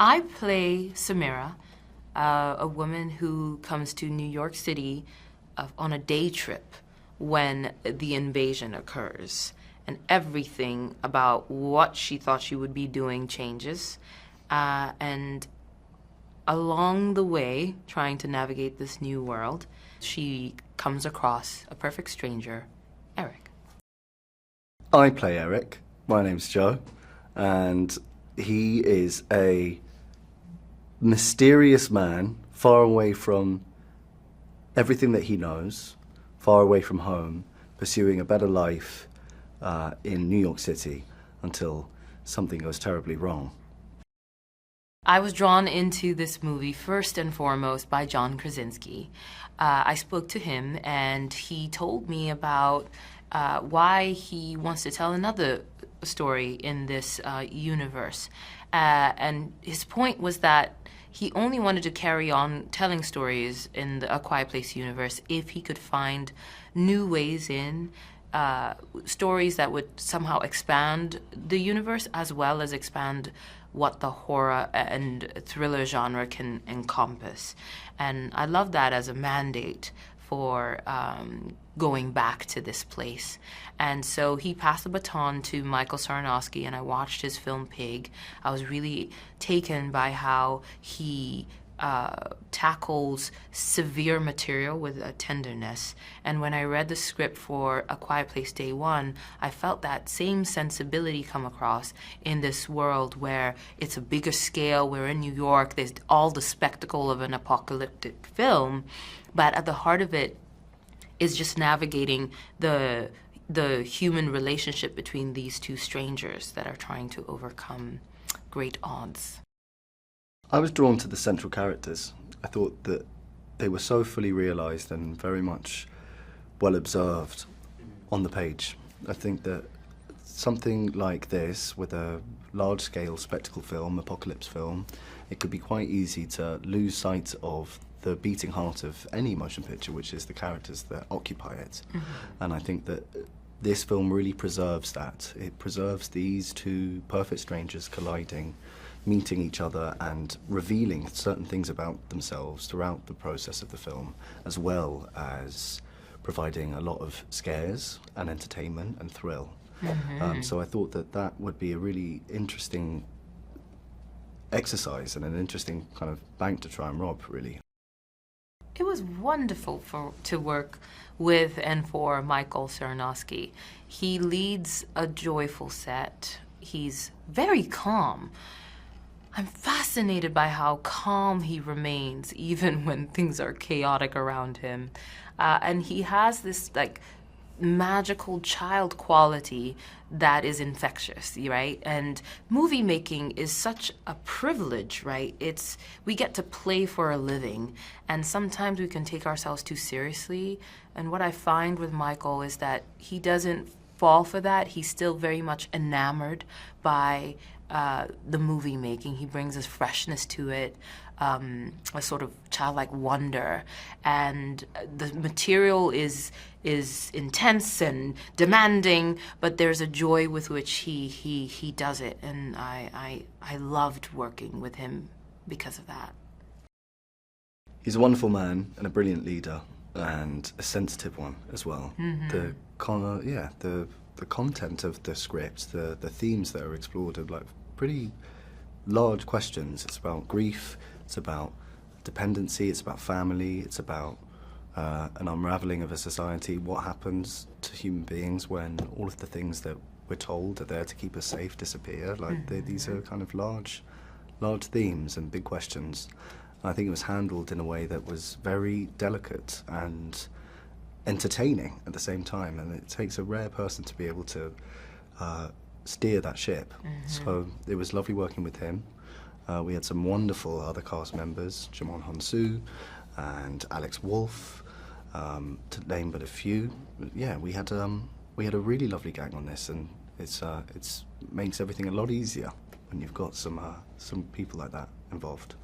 I play Samira, a woman who comes to New York City on a day trip when the invasion occurs. And everything about what she thought she would be doing changes. And along the way, trying to navigate this new world, she comes across a perfect stranger, Eric. I play Eric. My name's Joe, and he is a mysterious man, far away from everything that he knows, far away from home, pursuing a better life in New York City until something goes terribly wrong. I was drawn into this movie first and foremost by John Krasinski. I spoke to him and he told me about why he wants to tell another story in this universe. And his point was that he only wanted to carry on telling stories in the A Quiet Place universe if he could find new ways in, stories that would somehow expand the universe as well as expand what the horror and thriller genre can encompass. And I love that as a mandate for going back to this place. And so he passed the baton to Michael Sarnoski, and I watched his film Pig. I was really taken by how he tackles severe material with a tenderness. And when I read the script for A Quiet Place Day One, I felt that same sensibility come across in this world where it's a bigger scale. We're in New York. There's all the spectacle of an apocalyptic film. But at the heart of it is just navigating the human relationship between these two strangers that are trying to overcome great odds. I was drawn to the central characters. I thought that they were so fully realised and very much well observed on the page. I think that something like this, with a large-scale spectacle film, apocalypse film, it could be quite easy to lose sight of the beating heart of any motion picture, which is the characters that occupy it. Mm-hmm. And I think that this film really preserves that. It preserves these two perfect strangers colliding, meeting each other and revealing certain things about themselves throughout the process of the film, as well as providing a lot of scares and entertainment and thrill. Mm-hmm. So I thought that that would be a really interesting exercise and an interesting kind of bank to try and rob, really. It was wonderful to work with and for Michael Sarnoski. He leads a joyful set. He's very calm. I'm fascinated by how calm he remains, even when things are chaotic around him. And he has this, like, magical child quality that is infectious, right? And movie making is such a privilege, right? We get to play for a living, and sometimes we can take ourselves too seriously. And what I find with Michael is that he doesn't fall for that. He's still very much enamored by the movie making. He brings this freshness to it, a sort of childlike wonder, and the material is intense and demanding, but there's a joy with which he does it, and I loved working with him because of that. He's a wonderful man and a brilliant leader, and a sensitive one as well. Mm-hmm. The content of the script, the themes that are explored are like pretty large questions. It's about grief, it's about dependency, it's about family, it's about an unraveling of a society. What happens to human beings when all of the things that we're told are there to keep us safe disappear? Like these are kind of large themes and big questions. And I think it was handled in a way that was very delicate and entertaining at the same time, and it takes a rare person to be able to steer that ship. Mm-hmm. So it was lovely working with him. We had some wonderful other cast members, Djimon, Hounsou, and Wolff, to name but a few. Yeah, we had a really lovely gang on this, and it's makes everything a lot easier when you've got some people like that involved.